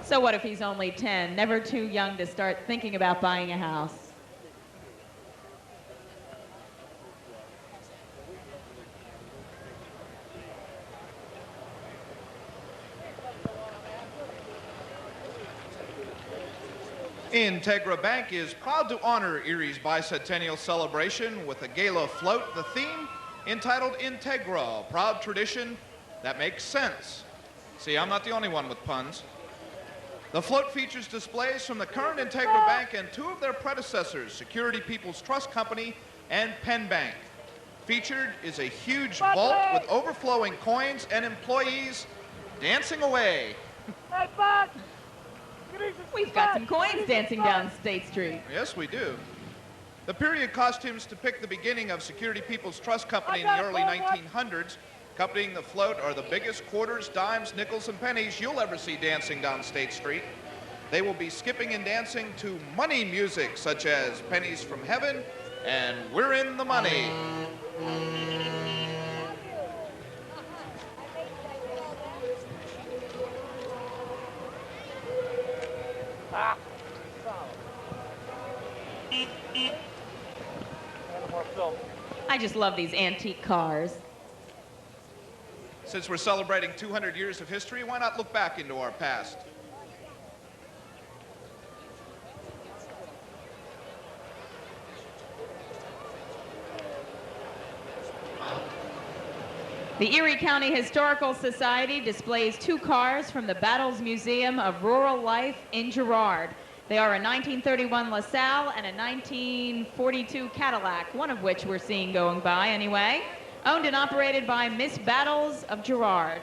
So what if he's only 10? Never too young to start thinking about buying a house. Integra Bank is proud to honor Erie's Bicentennial Celebration with a gala float, the theme entitled Integra, a proud tradition that makes sense. See, I'm not the only one with puns. The float features displays from the current Integra Bank and two of their predecessors, Security People's Trust Company and Penn Bank. Featured is a huge vault with overflowing coins and employees dancing away. We've got some coins dancing down State Street. Yes, we do. The period costumes depict the beginning of Security People's Trust Company in the early 1900s. Accompanying the float are the biggest quarters, dimes, nickels, and pennies you'll ever see dancing down State Street. They will be skipping and dancing to money music, such as Pennies from Heaven and We're in the Money. I just love these antique cars. Since we're celebrating 200 years of history, why not look back into our past? The Erie County Historical Society displays two cars from the Battles Museum of Rural Life in Girard. They are a 1931 LaSalle and a 1942 Cadillac, one of which we're seeing going by anyway. Owned and operated by Miss Battles of Girard.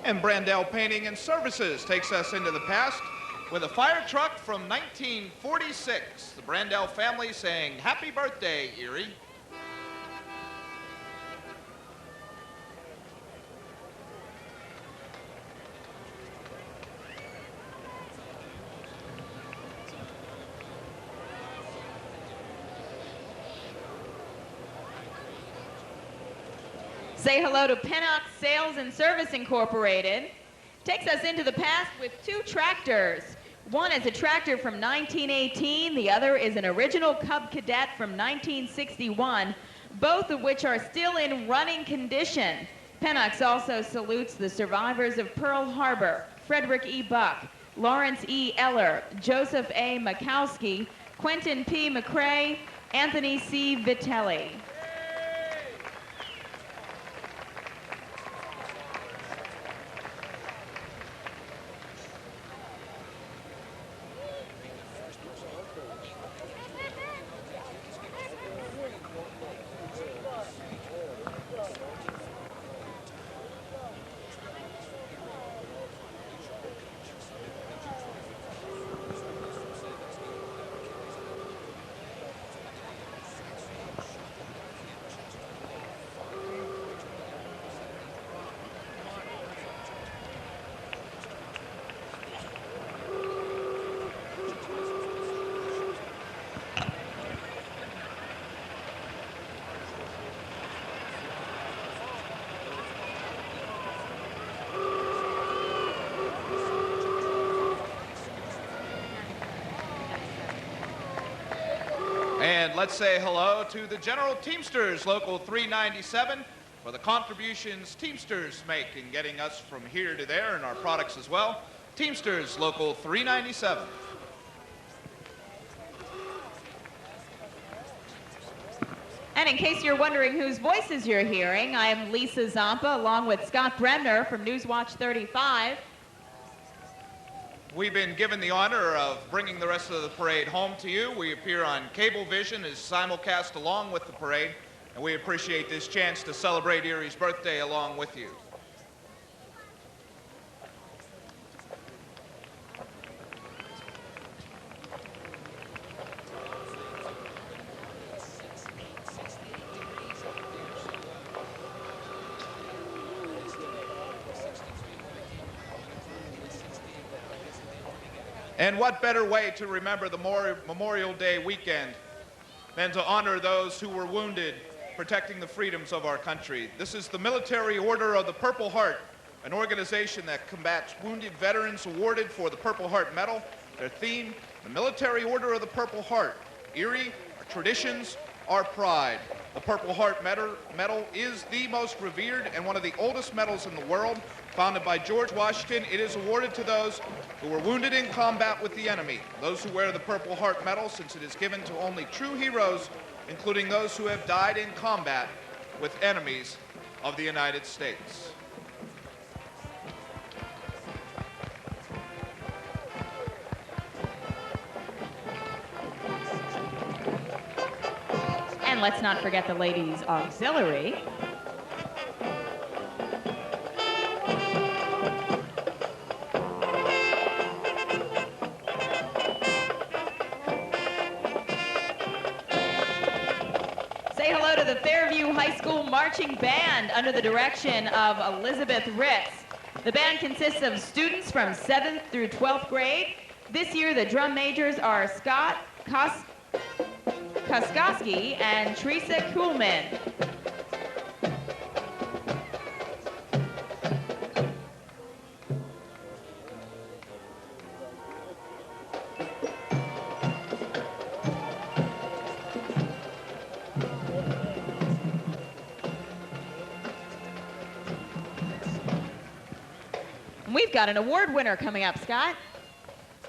And Brandell Painting and Services takes us into the past with a fire truck from 1946. The Brandell family saying, "Happy birthday, Erie." Say hello to Pennock Sales and Service Incorporated. Takes us into the past with two tractors. One is a tractor from 1918. The other is an original Cub Cadet from 1961, both of which are still in running condition. Pennock's also salutes the survivors of Pearl Harbor, Frederick E. Buck, Lawrence E. Eller, Joseph A. Makowski, Quentin P. McCrae, Anthony C. Vitelli. And let's say hello to the General Teamsters, Local 397, for the contributions Teamsters make in getting us from here to there and our products as well. Teamsters, Local 397. And in case you're wondering whose voices you're hearing, I am Lisa Zompa along with Scott Bremner from Newswatch 35. We've been given the honor of bringing the rest of the parade home to you. We appear on Cablevision as simulcast along with the parade, and we appreciate this chance to celebrate Erie's birthday along with you. And what better way to remember the Memorial Day weekend than to honor those who were wounded protecting the freedoms of our country. This is the Military Order of the Purple Heart, an organization that combats wounded veterans awarded for the Purple Heart Medal. Their theme, the Military Order of the Purple Heart. Erie, our traditions, our pride. The Purple Heart Medal is the most revered and one of the oldest medals in the world. Founded by George Washington, it is awarded to those who were wounded in combat with the enemy. Those who wear the Purple Heart Medal, since it is given to only true heroes, including those who have died in combat with enemies of the United States. And let's not forget the ladies' auxiliary. Say hello to the Fairview High School Marching Band under the direction of Elizabeth Ritz. The band consists of students from 7th through 12th grade. This year, the drum majors are Scott Koskowski and Teresa Kuhlman. We've got an award winner coming up, Scott.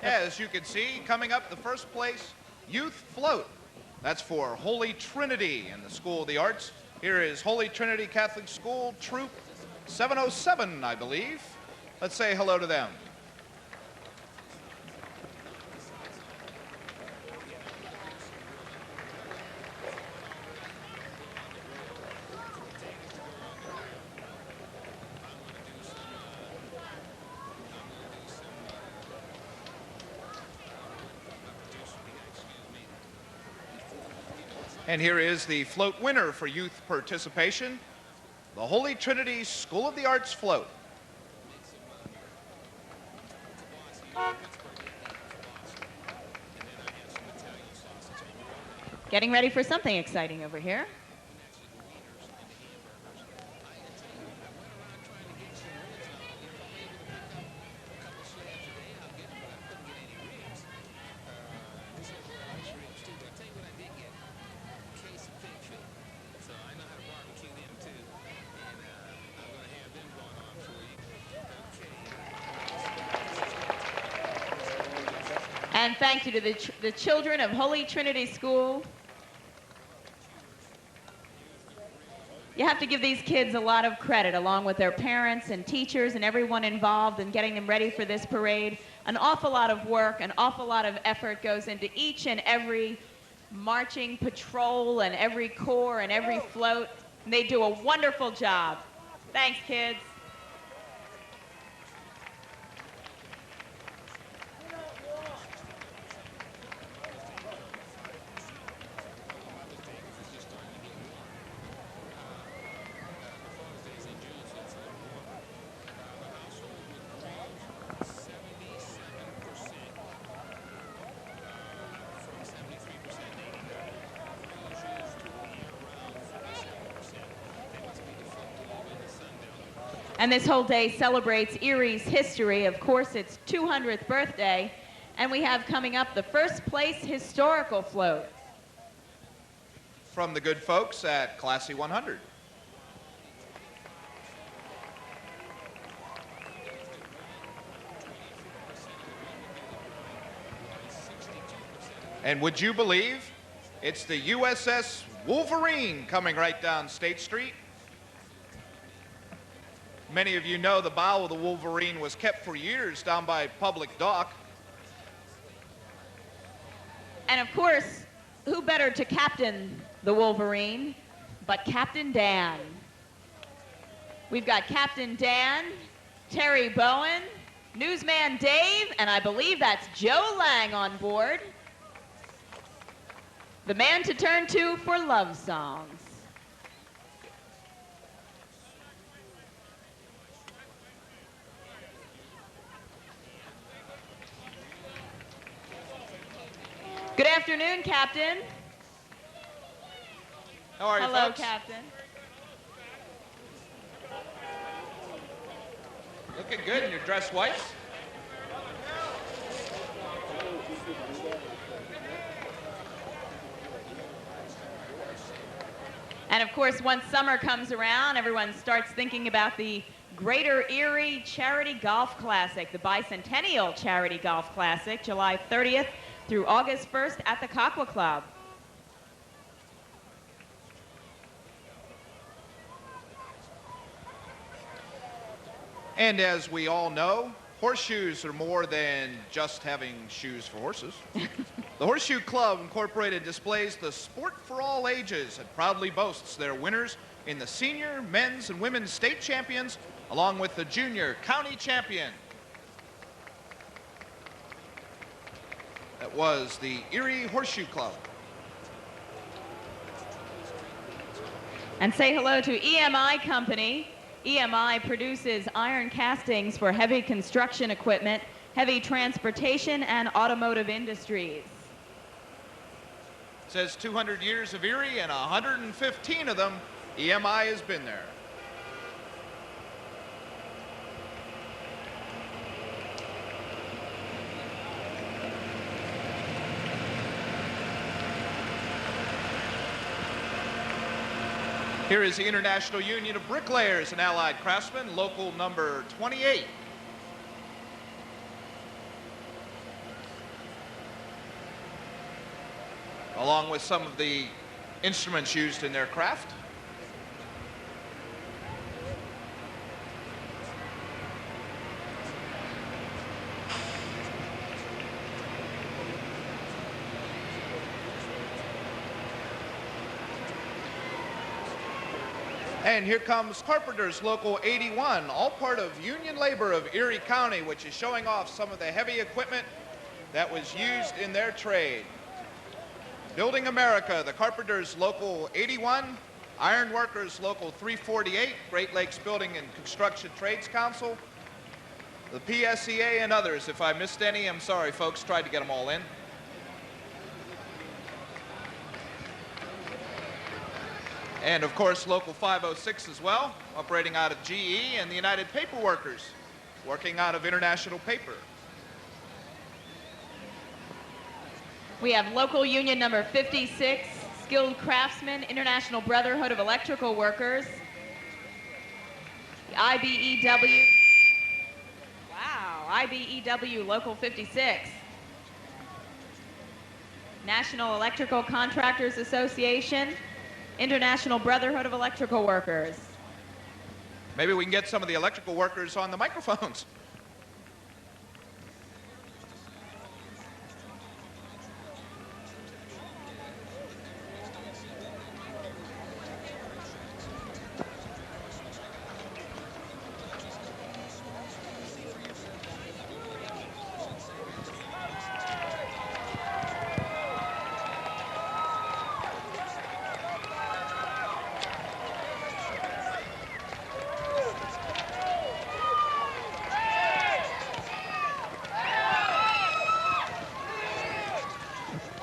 As you can see, coming up, the first place Youth Float. That's for Holy Trinity and the School of the Arts. Here is Holy Trinity Catholic School Troop 707, I believe. Let's say hello to them. And here is the float winner for youth participation, the Holy Trinity School of the Arts float. Getting ready for something exciting over here. And thank you to the children of Holy Trinity School. You have to give these kids a lot of credit, along with their parents and teachers and everyone involved in getting them ready for this parade. An awful lot of work, an awful lot of effort goes into each and every marching patrol and every corps and every float. And they do a wonderful job. Thanks, kids. And this whole day celebrates Erie's history. Of course, it's 200th birthday. And we have coming up the first place historical float. From the good folks at Classy 100. And would you believe it's the USS Wolverine coming right down State Street? Many of you know the bow of the Wolverine was kept for years down by Public Dock. And of course, who better to captain the Wolverine but Captain Dan? We've got Captain Dan, Terry Bowen, Newsman Dave, and I believe that's Joe Lang on board. The man to turn to for love songs. Good afternoon, Captain. How are you, Hello, folks? Captain. Looking good in your dress whites. And of course, once summer comes around, everyone starts thinking about the Greater Erie Charity Golf Classic, the Bicentennial Charity Golf Classic, July 30th through August 1st at the Coqua Club. And as we all know, horseshoes are more than just having shoes for horses. The Horseshoe Club Incorporated displays the sport for all ages and proudly boasts their winners in the senior, men's, and women's state champions, along with the junior county champion. That was the Erie Horseshoe Club. And say hello to EMI Company. EMI produces iron castings for heavy construction equipment, heavy transportation, and automotive industries. It says 200 years of Erie, and 115 of them, EMI has been there. Here is the International Union of Bricklayers and Allied Craftsmen, local number 28. Along with some of the instruments used in their craft. And here comes Carpenters Local 81, all part of Union Labor of Erie County, which is showing off some of the heavy equipment that was used in their trade. Building America, the Carpenters Local 81, Ironworkers Local 348, Great Lakes Building and Construction Trades Council, the PSEA, and others. If I missed any, I'm sorry, folks. Tried to get them all in. And of course, Local 506 as well, operating out of GE, and the United Paper Workers, working out of International Paper. We have local union number 56, Skilled Craftsmen, International Brotherhood of Electrical Workers, the IBEW, wow, IBEW Local 56, National Electrical Contractors Association, International Brotherhood of Electrical Workers. Maybe we can get some of the electrical workers on the microphones.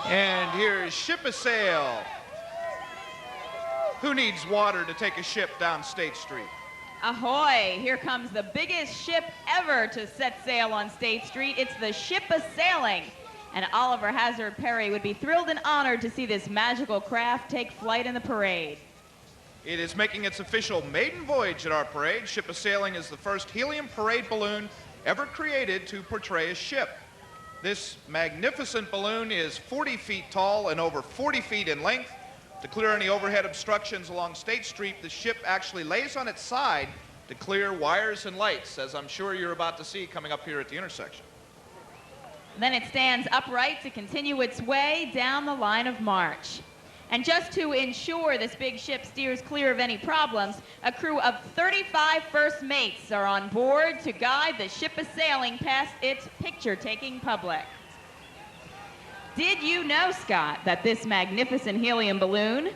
And here's Ship a Sail. Who needs water to take a ship down State Street? Ahoy! Here comes the biggest ship ever to set sail on State Street. It's the Ship a Sailing. And Oliver Hazard Perry would be thrilled and honored to see this magical craft take flight in the parade. It is making its official maiden voyage at our parade. Ship a Sailing is the first helium parade balloon ever created to portray a ship. This magnificent balloon is 40 feet tall and over 40 feet in length. To clear any overhead obstructions along State Street, the ship actually lays on its side to clear wires and lights, as I'm sure you're about to see coming up here at the intersection. Then it stands upright to continue its way down the line of march. And just to ensure this big ship steers clear of any problems, a crew of 35 first mates are on board to guide the Ship a Sailing past its picture-taking public. Did you know, Scott, that this magnificent helium balloon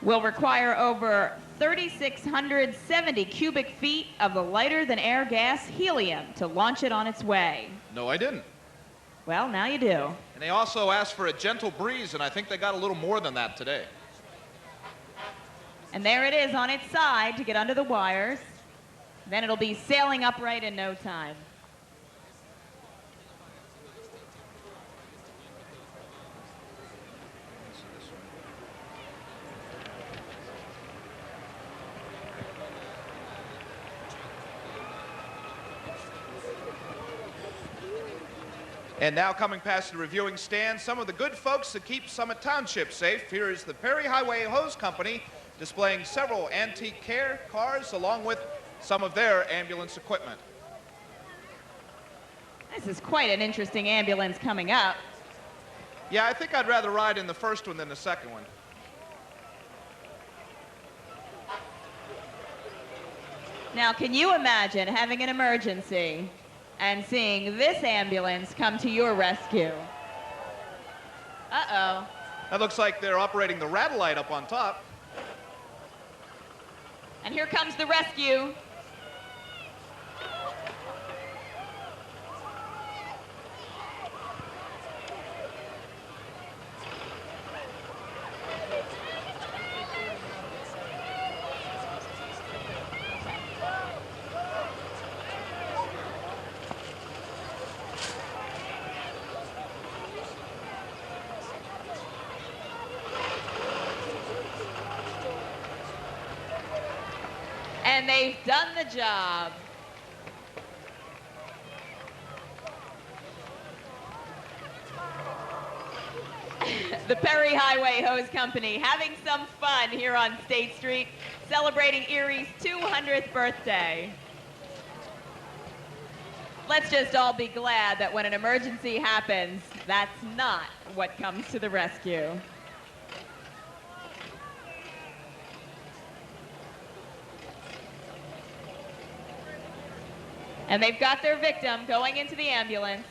will require over 3,670 cubic feet of the lighter-than-air gas helium to launch it on its way? No, I didn't. Well, now you do. And they also asked for a gentle breeze, and I think they got a little more than that today. And there it is on its side to get under the wires. Then it'll be sailing upright in no time. And now coming past the reviewing stand, some of the good folks that keep Summit Township safe. Here is the Perry Highway Hose Company displaying several antique cars along with some of their ambulance equipment. This is quite an interesting ambulance coming up. Yeah, I think I'd rather ride in the first one than the second one. Now, can you imagine having an emergency and seeing this ambulance come to your rescue? Uh-oh. That looks like they're operating the rattle light up on top. And here comes the rescue. And they've done the job. The Perry Highway Hose Company having some fun here on State Street, celebrating Erie's 200th birthday. Let's just all be glad that when an emergency happens, that's not what comes to the rescue. And they've got their victim going into the ambulance.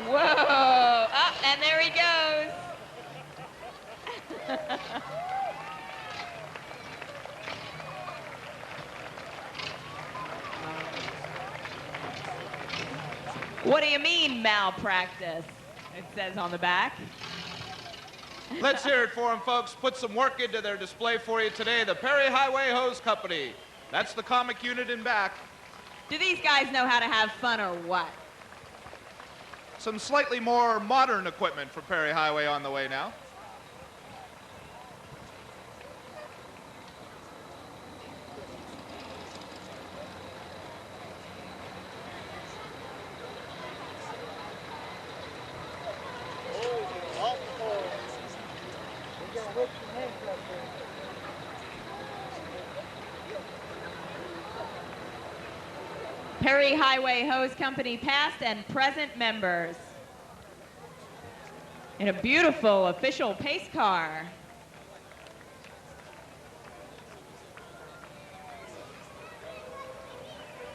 Whoa! Oh, and there he goes. What do you mean, malpractice? It says on the back. Let's hear it for them, folks. Put some work into their display for you today. The Perry Highway Hose Company. That's the comic unit in back. Do these guys know how to have fun or what? Some slightly more modern equipment for Perry Highway on the way now. Perry Highway Hose Company past and present members. In a beautiful official pace car.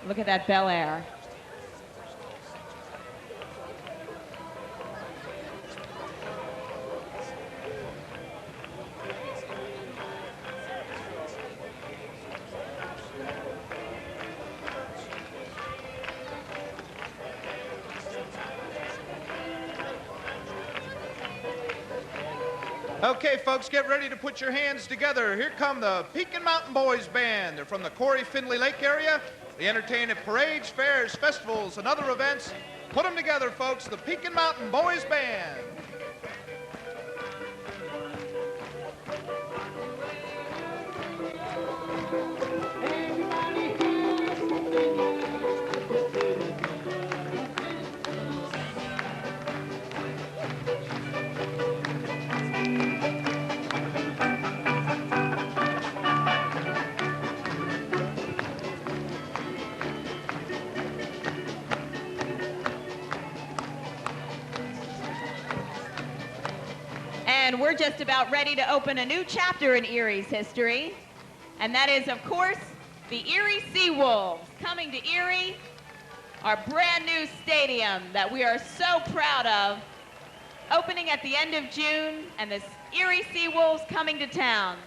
Look at that Bel Air. Okay, folks, get ready to put your hands together. Here come the Pekin Mountain Boys Band. They're from the Corey-Findlay Lake area. They entertain at parades, fairs, festivals, and other events. Put them together, folks, the Pekin Mountain Boys Band. And we're just about ready to open a new chapter in Erie's history. And that is, of course, the Erie Seawolves coming to Erie, our brand new stadium that we are so proud of, opening at the end of June, and the Erie Seawolves coming to town.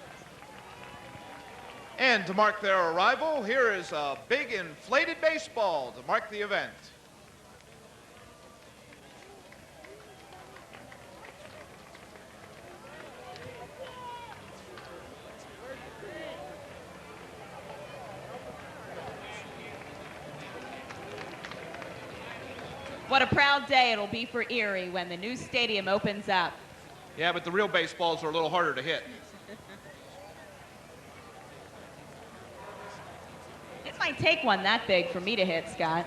And to mark their arrival, here is a big inflated baseball to mark the event. What a proud day it'll be for Erie when the new stadium opens up. Yeah, but the real baseballs are a little harder to hit. It might take one that big for me to hit, Scott.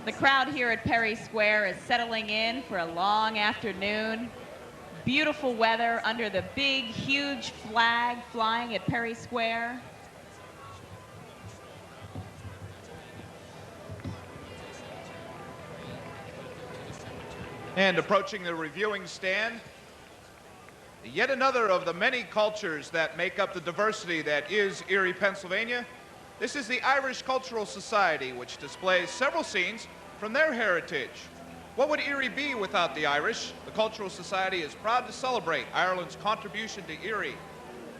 The crowd here at Perry Square is settling in for a long afternoon. Beautiful weather under the big, huge flag flying at Perry Square. And approaching the reviewing stand, yet another of the many cultures that make up the diversity that is Erie, Pennsylvania. This is the Irish Cultural Society, which displays several scenes from their heritage. What would Erie be without the Irish? The Cultural Society is proud to celebrate Ireland's contribution to Erie.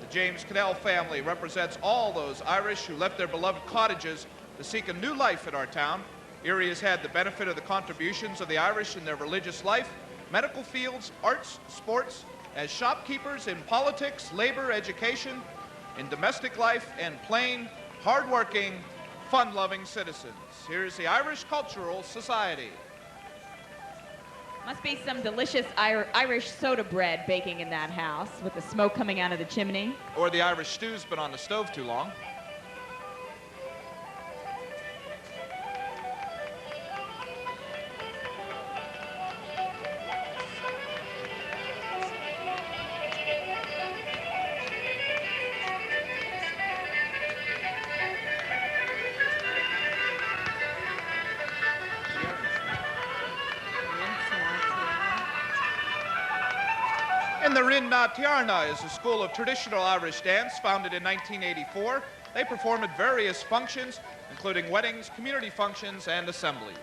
The James Cannell family represents all those Irish who left their beloved cottages to seek a new life in our town. Erie has had the benefit of the contributions of the Irish in their religious life, medical fields, arts, sports, as shopkeepers, in politics, labor, education, in domestic life, and plain, hardworking, fun-loving citizens. Here's the Irish Cultural Society. Must be some delicious Irish soda bread baking in that house with the smoke coming out of the chimney. Or the Irish stew's been on the stove too long. And the Rin na Tiarna is a school of traditional Irish dance founded in 1984. They perform at various functions, including weddings, community functions, and assemblies.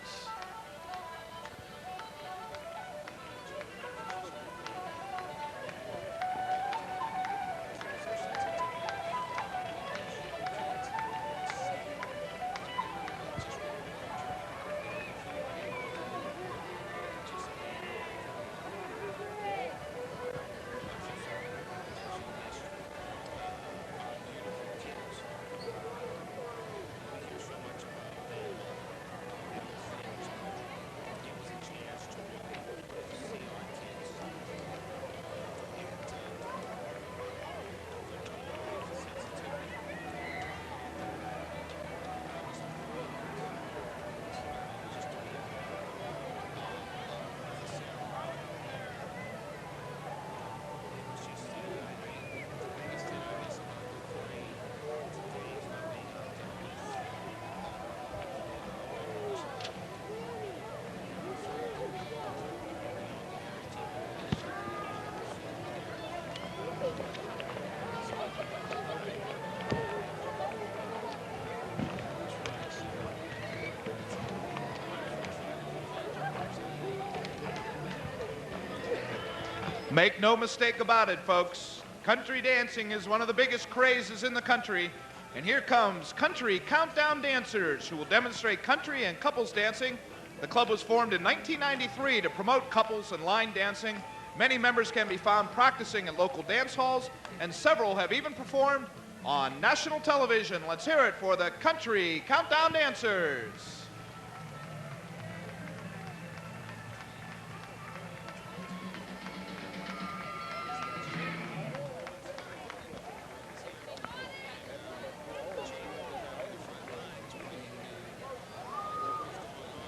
Make no mistake about it, folks. Country dancing is one of the biggest crazes in the country. And here comes Country Countdown Dancers, who will demonstrate country and couples dancing. The club was formed in 1993 to promote couples and line dancing. Many members can be found practicing at local dance halls, and several have even performed on national television. Let's hear it for the Country Countdown Dancers.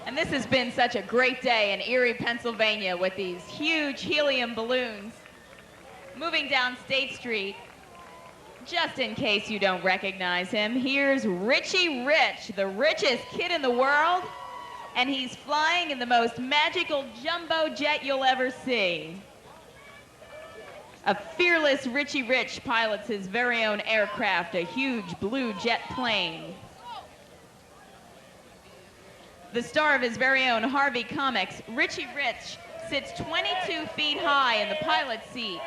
And this has been such a great day in Erie, Pennsylvania with these huge helium balloons moving down State Street. Just in case you don't recognize him, here's Richie Rich, the richest kid in the world, and he's flying in the most magical jumbo jet you'll ever see. A fearless Richie Rich pilots his very own aircraft, a huge blue jet plane. The star of his very own Harvey Comics, Richie Rich sits 22 feet high in the pilot's seat.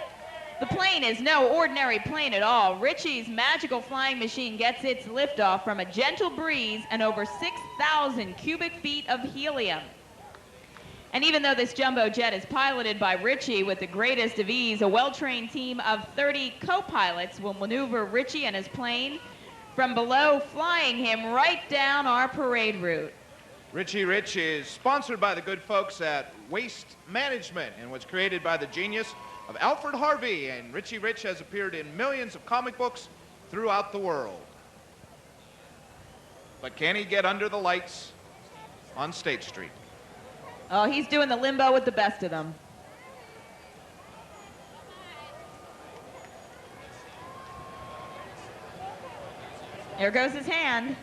The plane is no ordinary plane at all. Richie's magical flying machine gets its liftoff from a gentle breeze and over 6,000 cubic feet of helium. And even though this jumbo jet is piloted by Richie with the greatest of ease, a well-trained team of 30 co-pilots will maneuver Richie and his plane from below, flying him right down our parade route. Richie Rich is sponsored by the good folks at Waste Management and was created by the genius of Alfred Harvey, and Richie Rich has appeared in millions of comic books throughout the world. But can he get under the lights on State Street? Oh, he's doing the limbo with the best of them. There goes his hand.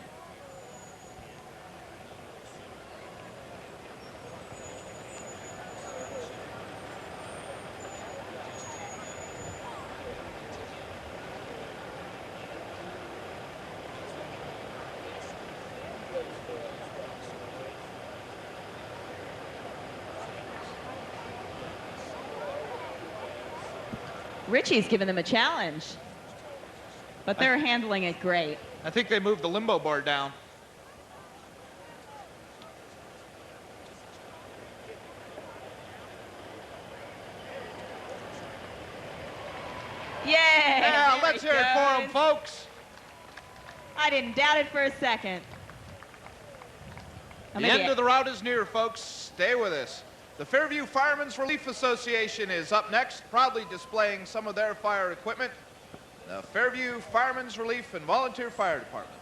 Richie's giving them a challenge, but they're handling it great. I think they moved the limbo bar down. Yay! Yeah, let's hear it for them, folks. I didn't doubt it for a second. The end of the route is near, folks. Stay with us. The Fairview Firemen's Relief Association is up next, proudly displaying some of their fire equipment. The Fairview Firemen's Relief and Volunteer Fire Department.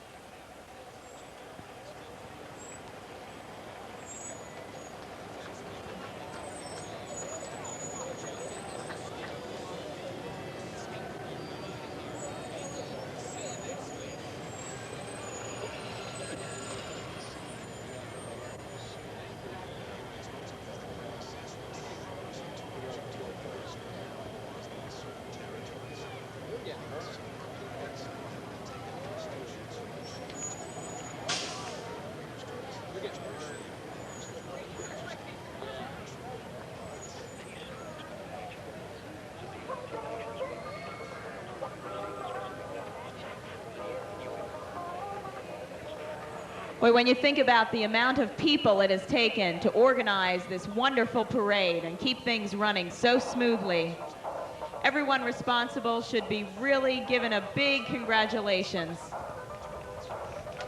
Boy, when you think about the amount of people it has taken to organize this wonderful parade and keep things running so smoothly, everyone responsible should be really given a big congratulations.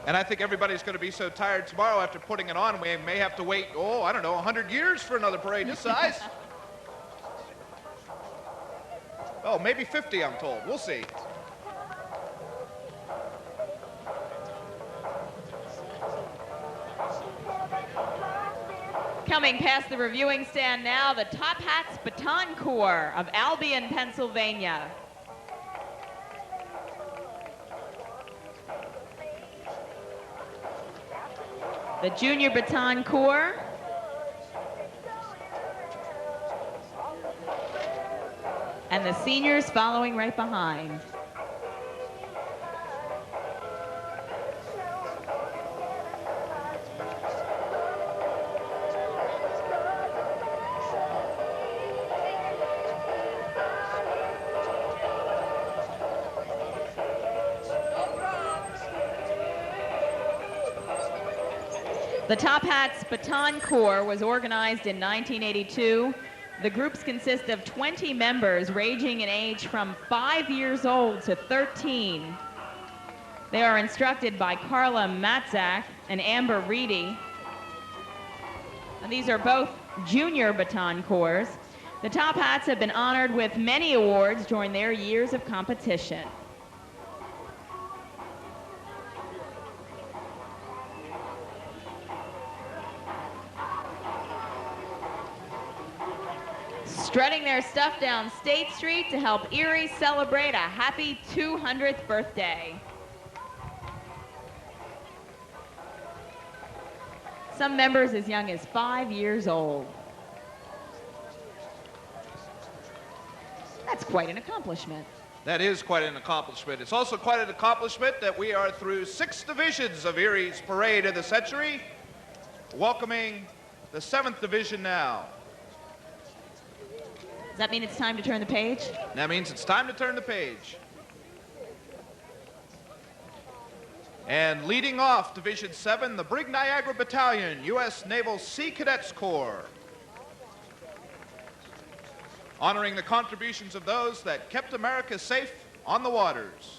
And I think everybody's going to be so tired tomorrow after putting it on, we may have to wait, oh, I don't know, 100 years for another parade this size. Oh, maybe 50, I'm told. We'll see. Coming past the reviewing stand now, the Top Hats Baton Corps of Albion, Pennsylvania. The Junior Baton Corps. And the seniors following right behind. The Top Hats Baton Corps was organized in 1982. The groups consist of 20 members ranging in age from 5 years old to 13. They are instructed by Carla Matzak and Amber Reedy. And these are both junior baton corps. The Top Hats have been honored with many awards during their years of competition. Strutting their stuff down State Street to help Erie celebrate a happy 200th birthday. Some members as young as 5 years old. That's quite an accomplishment. That is quite an accomplishment. It's also quite an accomplishment that we are through 6 divisions of Erie's Parade of the Century, welcoming the 7th division now. that mean it's time to turn the page? That means it's time to turn the page. And leading off Division 7, the Brig Niagara Battalion, U.S. Naval Sea Cadets Corps. Honoring the contributions of those that kept America safe on the waters.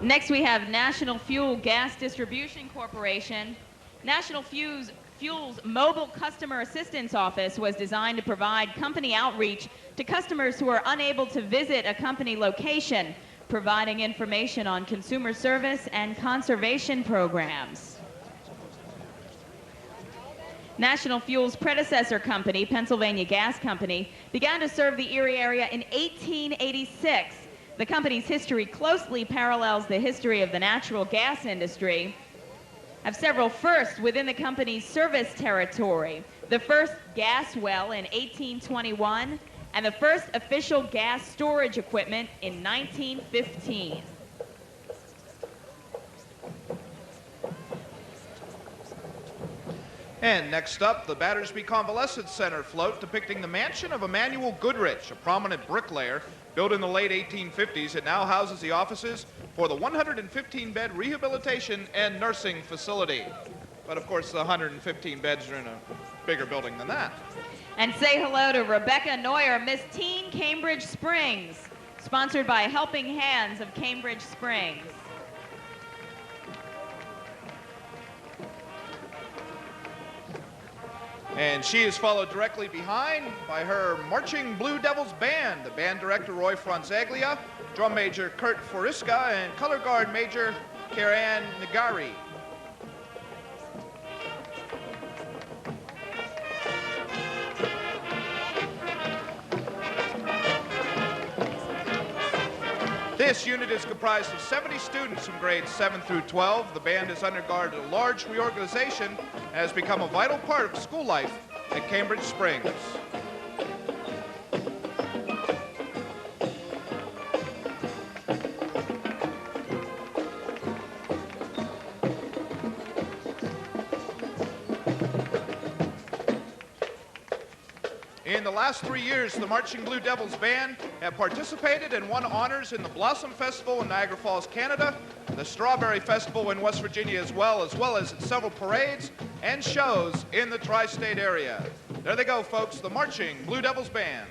Next, we have National Fuel Gas Distribution Corporation. National Fuel's Mobile Customer Assistance Office was designed to provide company outreach to customers who are unable to visit a company location, providing information on consumer service and conservation programs. National Fuel's predecessor company, Pennsylvania Gas Company, began to serve the Erie area in 1886. The company's history closely parallels the history of the natural gas industry. Have several firsts within the company's service territory. The first gas well in 1821, and the first official gas storage equipment in 1915. And next up, the Battersby Convalescent Center float depicting the mansion of Emanuel Goodrich, a prominent bricklayer. Built in the late 1850s, it now houses the offices for the 115-bed rehabilitation and nursing facility. But of course, the 115 beds are in a bigger building than that. And say hello to Rebecca Neuer, Miss Teen Cambridge Springs, sponsored by Helping Hands of Cambridge Springs. And she is followed directly behind by her Marching Blue Devils Band, the band director Roy Franzaglia, drum major Kurt Foriska, and color guard major Karen Nagari. This unit is comprised of 70 students from grades 7 through 12. The band has undergone a large reorganization and has become a vital part of school life at Cambridge Springs. In the last 3 years, the Marching Blue Devils Band have participated and won honors in the Blossom Festival in Niagara Falls, Canada, the Strawberry Festival in West Virginia as well as at several parades and shows in the tri-state area. There they go, folks, the Marching Blue Devils Band.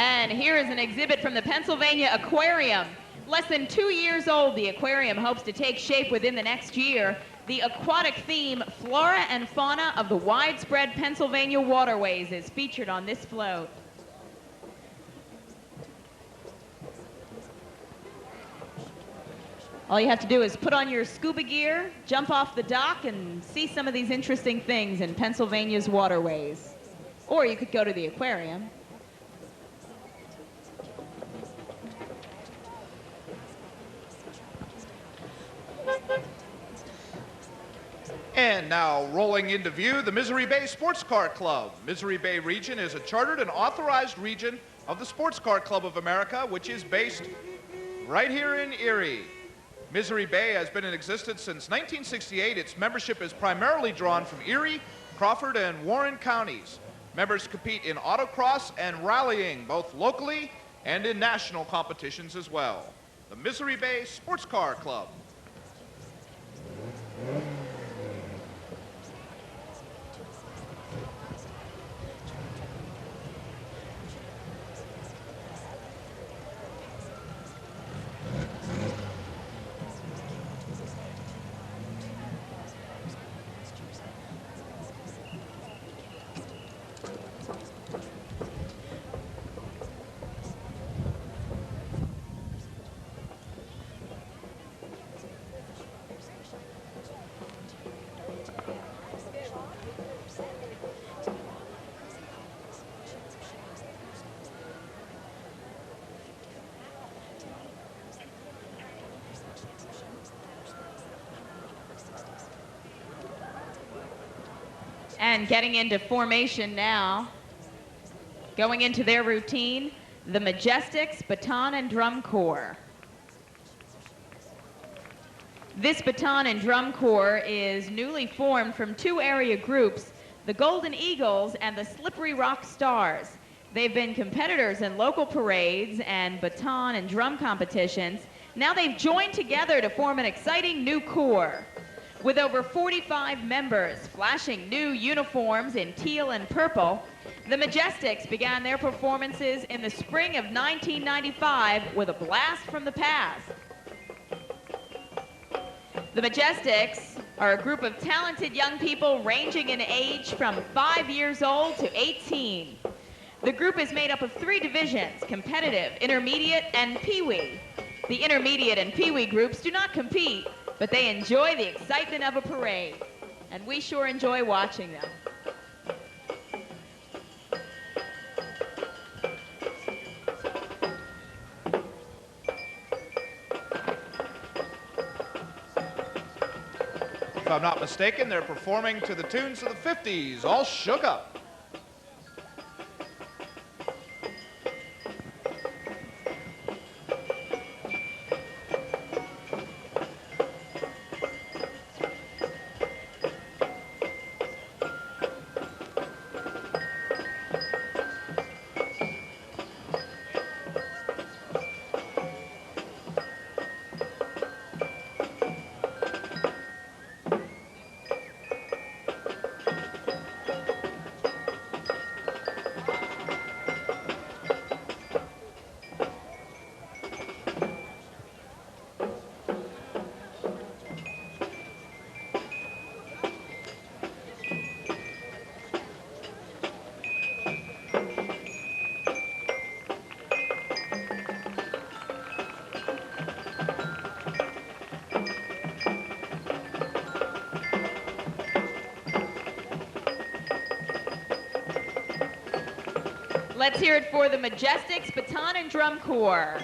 And here is an exhibit from the Pennsylvania Aquarium. Less than 2 years old, the aquarium hopes to take shape within the next year. The aquatic theme, Flora and Fauna of the Widespread Pennsylvania Waterways, is featured on this float. All you have to do is put on your scuba gear, jump off the dock, and see some of these interesting things in Pennsylvania's waterways. Or you could go to the aquarium. And now, rolling into view, the Misery Bay Sports Car Club. Misery Bay region is a chartered and authorized region of the Sports Car Club of America, which is based right here in Erie. Misery Bay has been in existence since 1968. Its membership is primarily drawn from Erie, Crawford, and Warren counties. Members compete in autocross and rallying, both locally and in national competitions as well. The Misery Bay Sports Car Club. And getting into formation now, going into their routine, the Majestics Baton and Drum Corps. This baton and drum corps is newly formed from two area groups, the Golden Eagles and the Slippery Rock Stars. They've been competitors in local parades and baton and drum competitions. Now they've joined together to form an exciting new corps. With over 45 members flashing new uniforms in teal and purple, the Majestics began their performances in the spring of 1995 with a blast from the past. The Majestics are a group of talented young people ranging in age from 5 years old to 18. The group is made up of 3 divisions: competitive, intermediate, and Pee-wee. The intermediate and Pee-wee groups do not compete, but they enjoy the excitement of a parade, and we sure enjoy watching them. If I'm not mistaken, they're performing to the tunes of the 50s, All Shook Up. Let's hear it for the Majestics Baton and Drum Corps.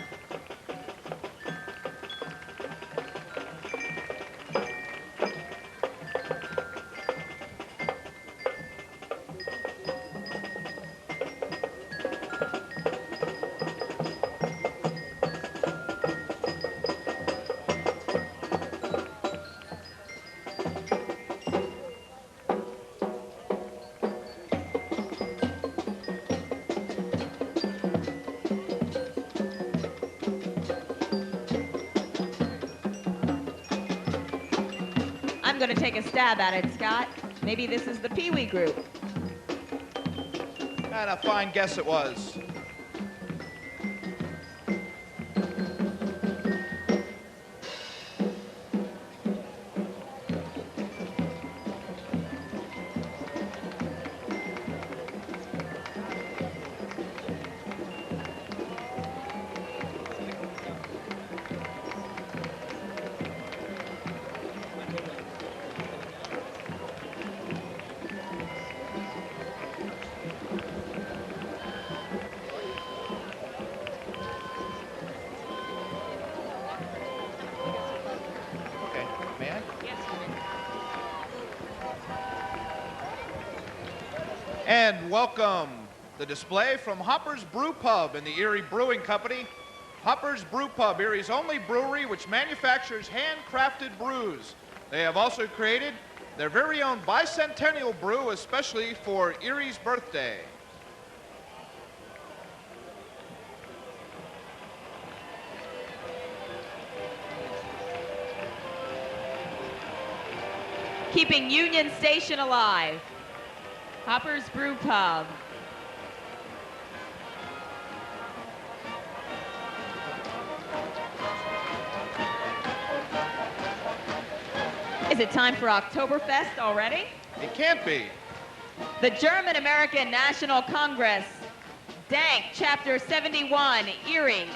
I'm going to take a stab at it, Scott. Maybe this is the Pee-wee group. And a fine guess it was. And welcome the display from Hopper's Brew Pub and the Erie Brewing Company. Hopper's Brew Pub, Erie's only brewery which manufactures handcrafted brews. They have also created their very own Bicentennial brew, especially for Erie's birthday. Keeping Union Station alive. Hopper's Brew Pub. Is it time for Oktoberfest already? It can't be. The German American National Congress, DANK, Chapter 71, Erie,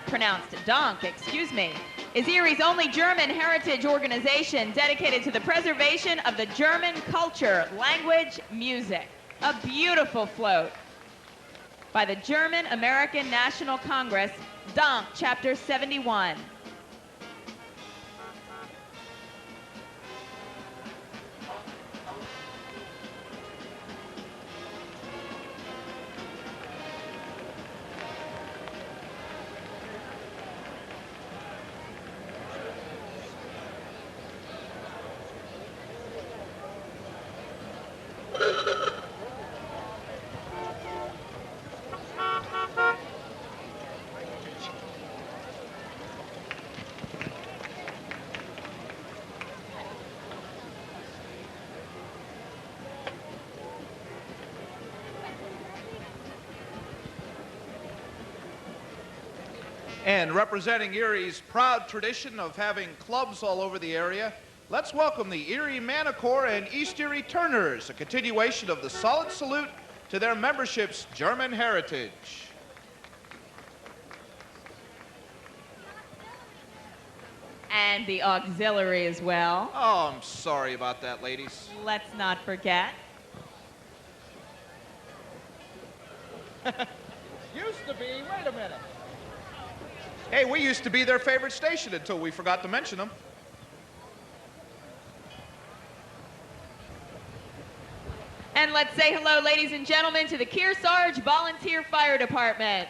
pronounced DONK, excuse me, is Erie's only German heritage organization dedicated to the preservation of the German culture, language, music. A beautiful float by the German American National Congress, DONK, Chapter 71. And representing Erie's proud tradition of having clubs all over the area, let's welcome the Erie Manicore and East Erie Turners, a continuation of the solid salute to their membership's German heritage. And the auxiliary as well. Oh, I'm sorry about that, ladies. Let's not forget. Used to be, wait a minute. Hey, we used to be their favorite station until we forgot to mention them. And let's say hello, ladies and gentlemen, to the Kearsarge Volunteer Fire Department.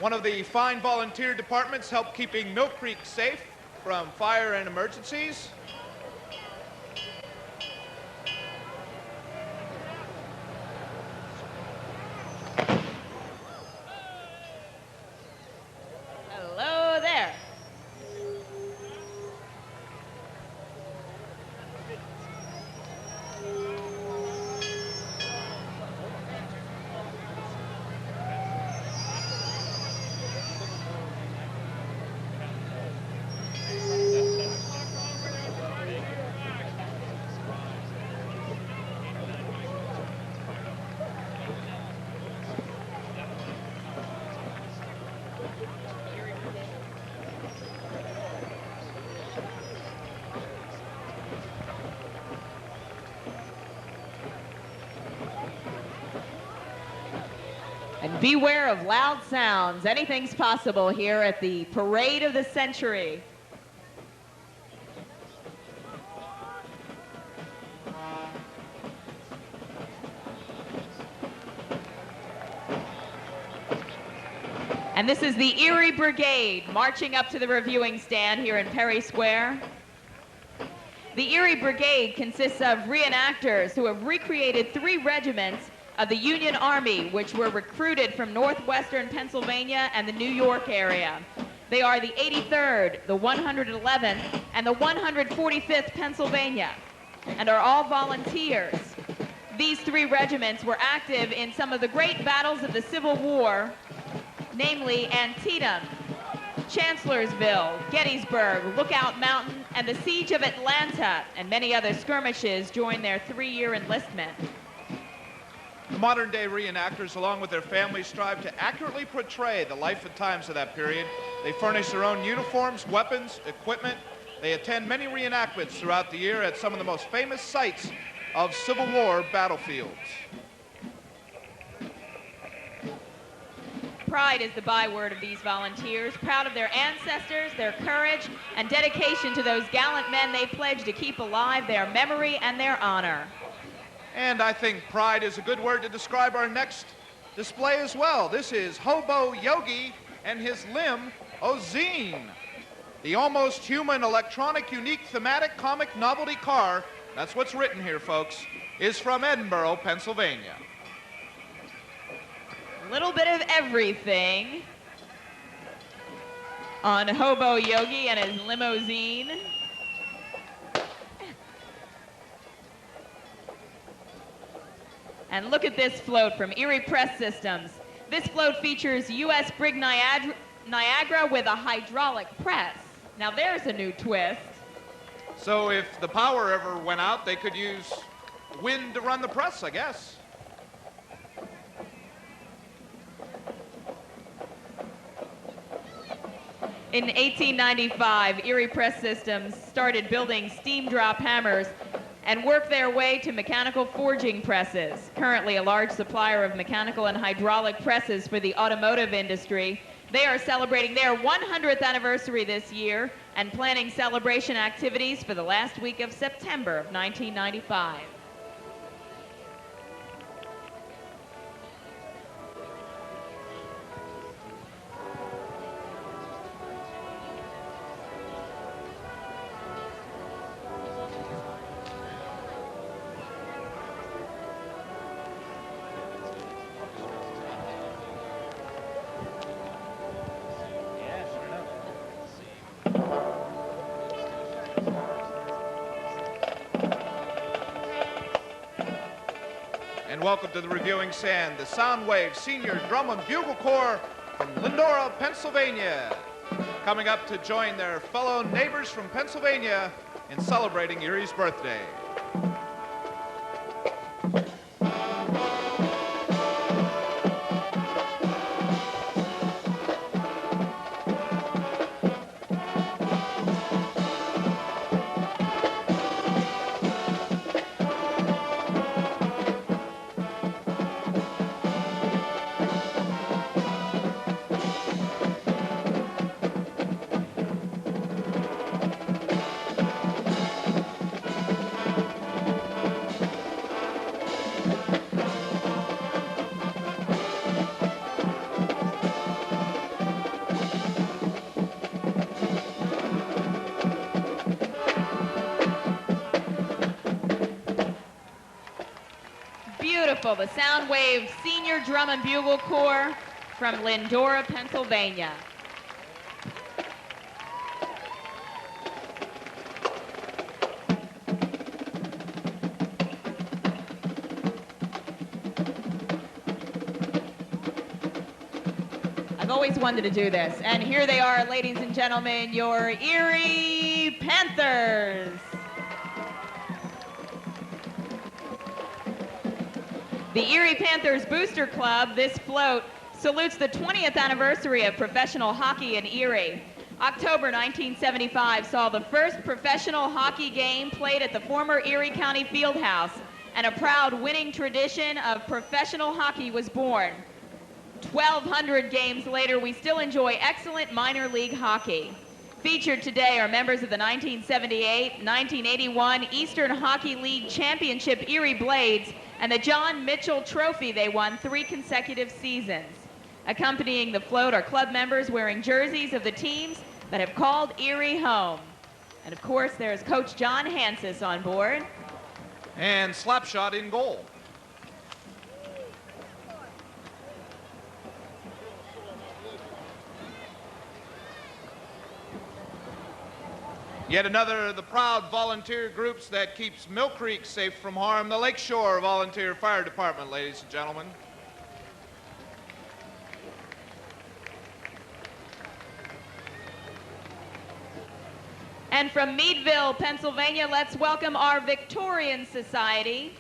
One of the fine volunteer departments help keeping Mill Creek safe from fire and emergencies. Hello there. And beware of loud sounds. Anything's possible here at the Parade of the Century. And this is the Erie Brigade marching up to the reviewing stand here in Perry Square. The Erie Brigade consists of reenactors who have recreated 3 regiments of the Union Army, which were recruited from northwestern Pennsylvania and the New York area. They are the 83rd, the 111th, and the 145th Pennsylvania, and are all volunteers. These 3 regiments were active in some of the great battles of the Civil War, namely Antietam, Chancellorsville, Gettysburg, Lookout Mountain, and the Siege of Atlanta, and many other skirmishes joined their 3-year enlistment. The modern-day reenactors, along with their families, strive to accurately portray the life and times of that period. They furnish their own uniforms, weapons, equipment. They attend many reenactments throughout the year at some of the most famous sites of Civil War battlefields. Pride is the byword of these volunteers, proud of their ancestors, their courage, and dedication to those gallant men they pledge to keep alive their memory and their honor. And I think pride is a good word to describe our next display as well. This is Hobo Yogi and his limb, Ozine. The almost human electronic unique thematic comic novelty car, that's what's written here, folks, is from Edinburgh, Pennsylvania. A little bit of everything on Hobo Yogi and his limousine. And look at this float from Erie Press Systems. This float features U.S. Brig Niagara with a hydraulic press. Now there's a new twist. So if the power ever went out, they could use wind to run the press, I guess. In 1895, Erie Press Systems started building steam drop hammers and worked their way to mechanical forging presses. Currently a large supplier of mechanical and hydraulic presses for the automotive industry. They are celebrating their 100th anniversary this year and planning celebration activities for the last week of September of 1995. welcome to the reviewing stand the Soundwave Senior Drum and Bugle Corps from Lindora, Pennsylvania, coming up to join their fellow neighbors from Pennsylvania in celebrating Erie's birthday. Beautiful, the Soundwave Senior Drum and Bugle Corps from Lindora, Pennsylvania. I've always wanted to do this, and here they are, ladies and gentlemen, your Erie Panthers. The Erie Panthers Booster Club, this float, salutes the 20th anniversary of professional hockey in Erie. October 1975 saw the first professional hockey game played at the former Erie County Fieldhouse, and a proud winning tradition of professional hockey was born. 1,200 games later, we still enjoy excellent minor league hockey. Featured today are members of the 1978-1981 Eastern Hockey League Championship Erie Blades and the John Mitchell Trophy they won 3 consecutive seasons. Accompanying the float are club members wearing jerseys of the teams that have called Erie home. And of course, there's Coach John Hansis on board. And Slapshot in goal. Yet another of the proud volunteer groups that keeps Mill Creek safe from harm, the Lakeshore Volunteer Fire Department, ladies and gentlemen. And from Meadville, Pennsylvania, let's welcome our Victorian Society,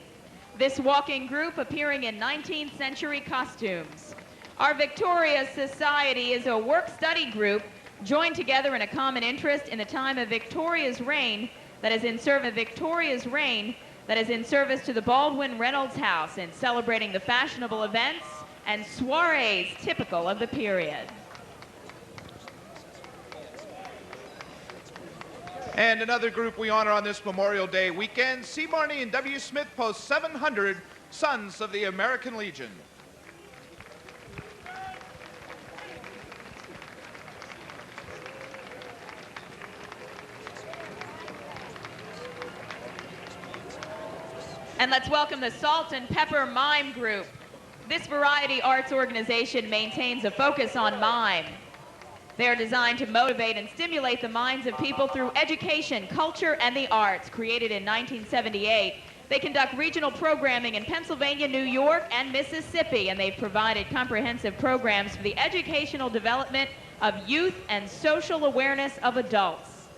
this walking group appearing in 19th century costumes. Our Victoria Society is a work-study group joined together in a common interest in the time of Victoria's reign that is in service to the Baldwin Reynolds House in celebrating the fashionable events and soirees typical of the period. And another group we honor on this Memorial Day weekend, C. Marney and W. Smith Post 700, Sons of the American Legion. And let's welcome the Salt and Pepper Mime Group. This variety arts organization maintains a focus on mime. They are designed to motivate and stimulate the minds of people through education, culture, and the arts. Created in 1978, they conduct regional programming in Pennsylvania, New York, and Mississippi, and they've provided comprehensive programs for the educational development of youth and social awareness of adults.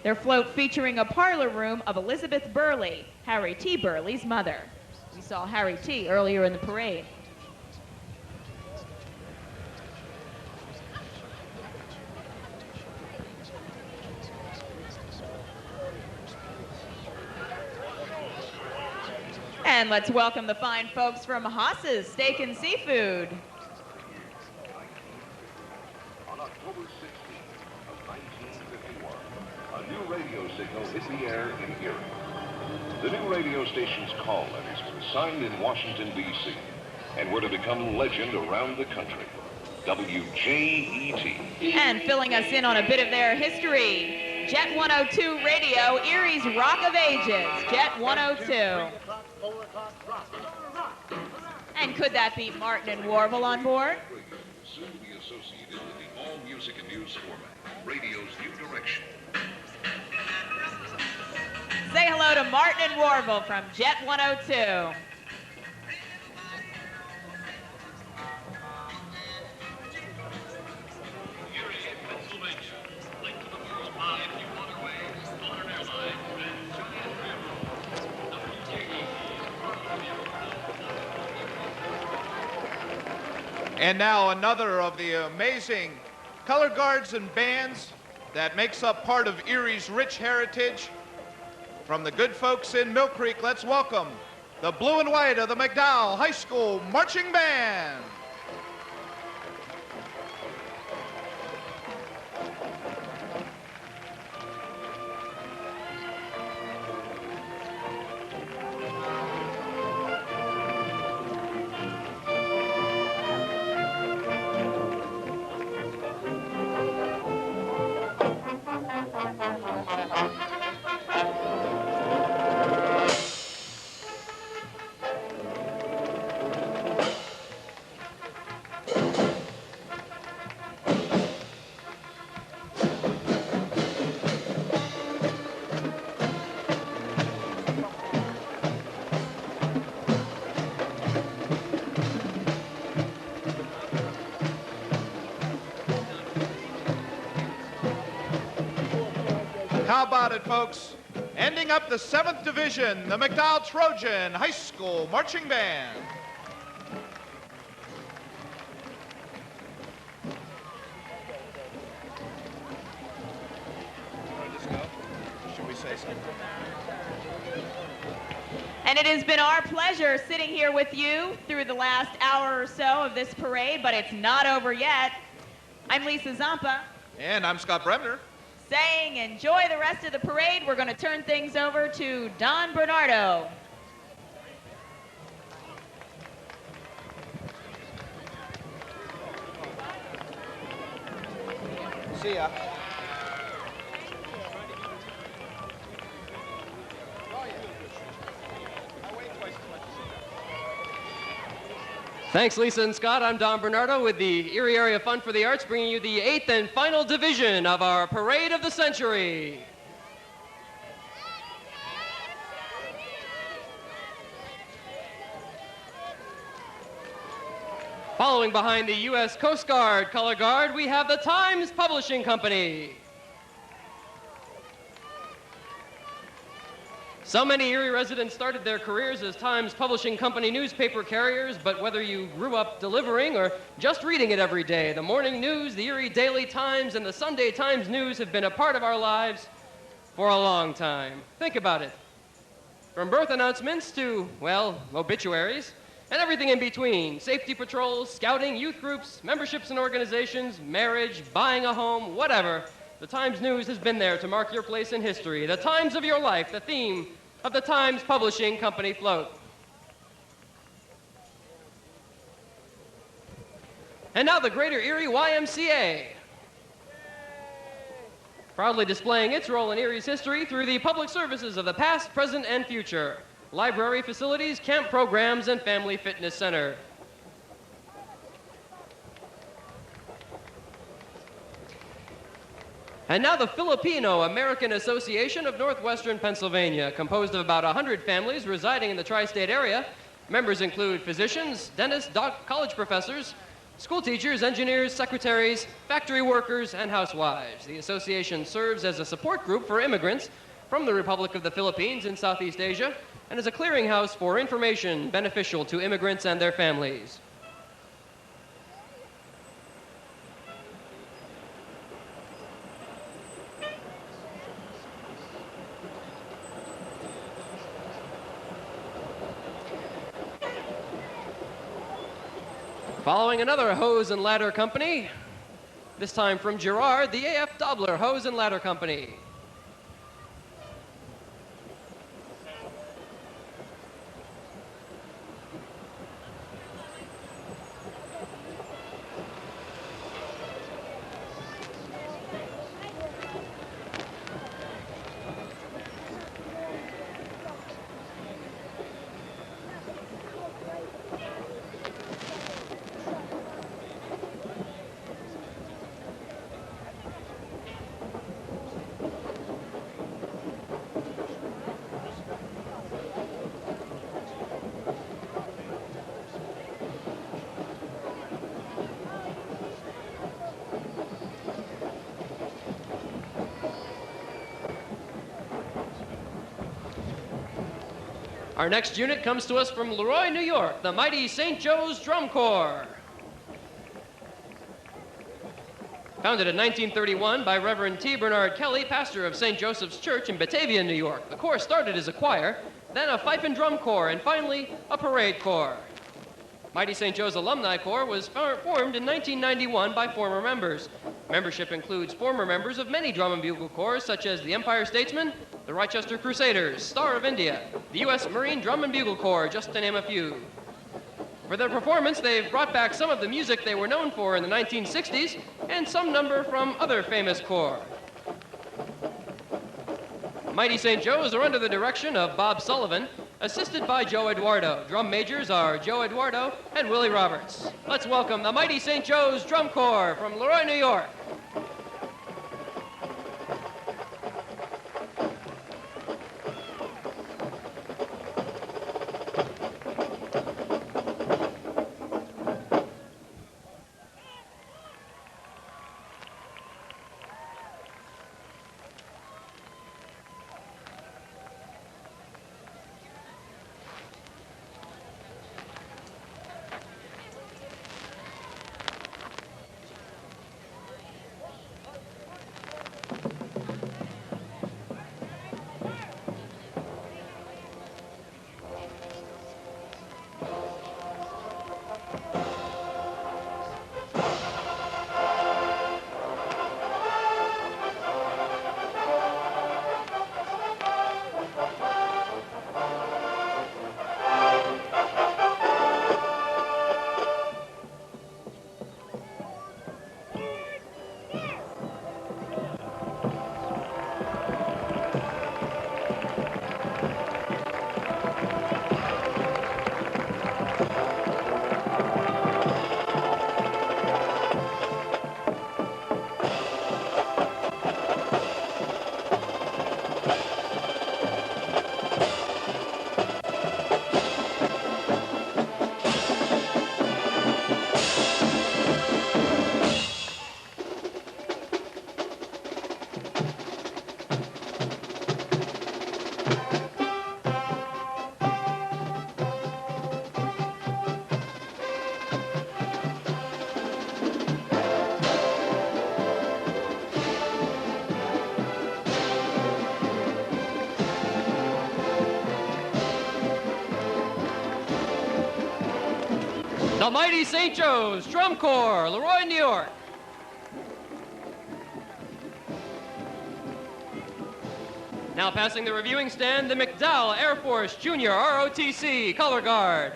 Their float featuring a parlor room of Elizabeth Burley, Harry T. Burley's mother. We saw Harry T. earlier in the parade. And let's welcome the fine folks from Haas's Steak and Seafood. On October 16th of 1951, a new radio signal hit the air in Erie. The new radio station's call letters were signed in Washington, D.C., and were to become legend around the country. WJET. And filling us in on a bit of their history, Jet 102 Radio, Erie's Rock of Ages, Jet 102. And could that be Martin and Warble on board? Soon to be associated with the all music and news format, radio's new direction. Say hello to Martin and Warble from Jet 102. And now another of the amazing color guards and bands that makes up part of Erie's rich heritage. From the good folks in Mill Creek, let's welcome the blue and white of the McDowell High School Marching Band. How about it, folks? Ending up the 7th Division, the McDowell Trojan High School Marching Band. Should we say something? And it has been our pleasure sitting here with you through the last hour or so of this parade, but it's not over yet. I'm Lisa Zompa. And I'm Scott Bremner. Saying enjoy the rest of the parade. We're going to turn things over to Don Bernardo. See ya. Thanks, Lisa and Scott. I'm Don Bernardo with the Erie Area Fund for the Arts, bringing you the 8th and final division of our Parade of the Century. Following behind the U.S. Coast Guard Color Guard, we have the Times Publishing Company. So many Erie residents started their careers as Times Publishing Company newspaper carriers, but whether you grew up delivering or just reading it every day, the morning news, the Erie Daily Times, and the Sunday Times News have been a part of our lives for a long time. Think about it. From birth announcements to, well, obituaries, and everything in between. Safety patrols, scouting, youth groups, memberships in organizations, marriage, buying a home, whatever. The Times News has been there to mark your place in history. The times of your life, the theme of the Times Publishing Company float. And now the Greater Erie YMCA. Proudly displaying its role in Erie's history through the public services of the past, present, and future. Library facilities, camp programs, and family fitness center. And now the Filipino-American Association of Northwestern Pennsylvania, composed of about 100 families residing in the tri-state area. Members include physicians, dentists, college professors, school teachers, engineers, secretaries, factory workers, and housewives. The association serves as a support group for immigrants from the Republic of the Philippines in Southeast Asia and is a clearinghouse for information beneficial to immigrants and their families. Following another hose and ladder company, this time from Girard, the A.F. Dobler Hose and Ladder Company. Our next unit comes to us from Leroy, New York, the mighty St. Joe's Drum Corps. Founded in 1931 by Reverend T. Bernard Kelly, pastor of St. Joseph's Church in Batavia, New York. The corps started as a choir, then a fife and drum corps, and finally a parade corps. Mighty St. Joe's Alumni Corps was formed in 1991 by former members. Membership includes former members of many drum and bugle corps, such as the Empire Statesmen, the Rochester Crusaders, Star of India, the U.S. Marine Drum and Bugle Corps, just to name a few. For their performance, they've brought back some of the music they were known for in the 1960s and some number from other famous corps. Mighty St. Joe's are under the direction of Bob Sullivan, assisted by Joe Eduardo. Drum majors are Joe Eduardo and Willie Roberts. Let's welcome the Mighty St. Joe's Drum Corps from Leroy, New York. The Mighty St. Joe's Drum Corps, Leroy, New York. Now passing the reviewing stand, the McDowell Air Force Junior ROTC Color Guard.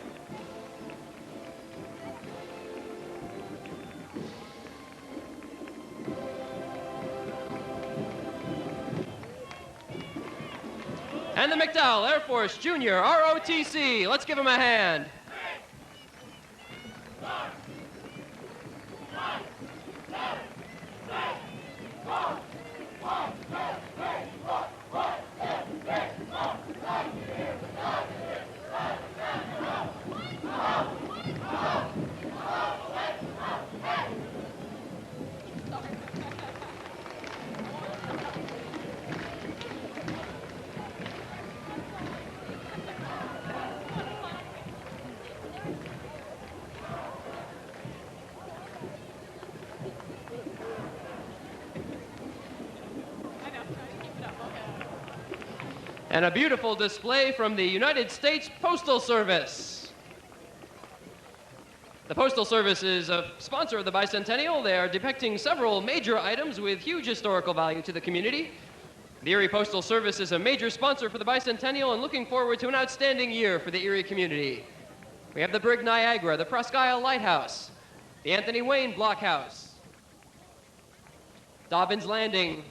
And the McDowell Air Force Junior ROTC. Let's give him a hand. And a beautiful display from the United States Postal Service. The Postal Service is a sponsor of the Bicentennial. They are depicting several major items with huge historical value to the community. The Erie Postal Service is a major sponsor for the Bicentennial and looking forward to an outstanding year for the Erie community. We have the Brig Niagara, the Presque Isle Lighthouse, the Anthony Wayne Blockhouse, Dobbins Landing,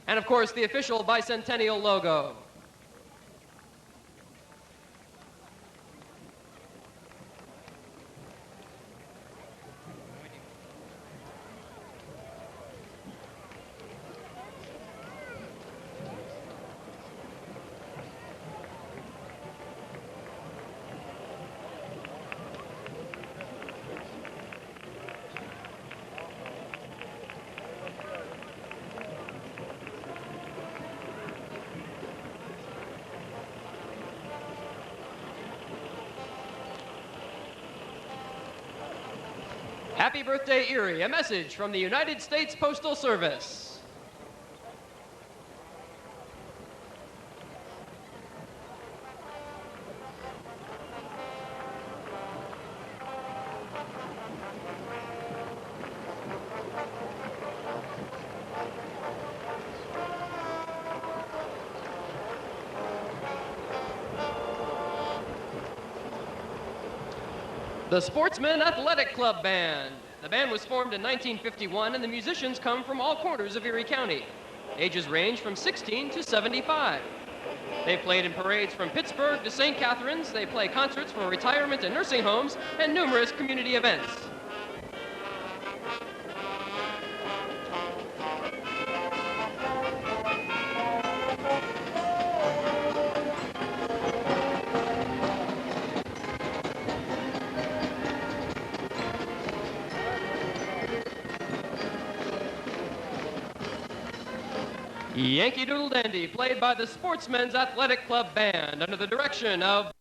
and of course the official Bicentennial logo. Happy birthday, Erie. A message from the United States Postal Service. The Sportsman Athletic Club Band. The band was formed in 1951, and the musicians come from all corners of Erie County. Ages range from 16 to 75. They played in parades from Pittsburgh to St. Catharines. They play concerts for retirement and nursing homes and numerous community events. Yankee Doodle Dandy, played by the Sportsmen's Athletic Club Band under the direction of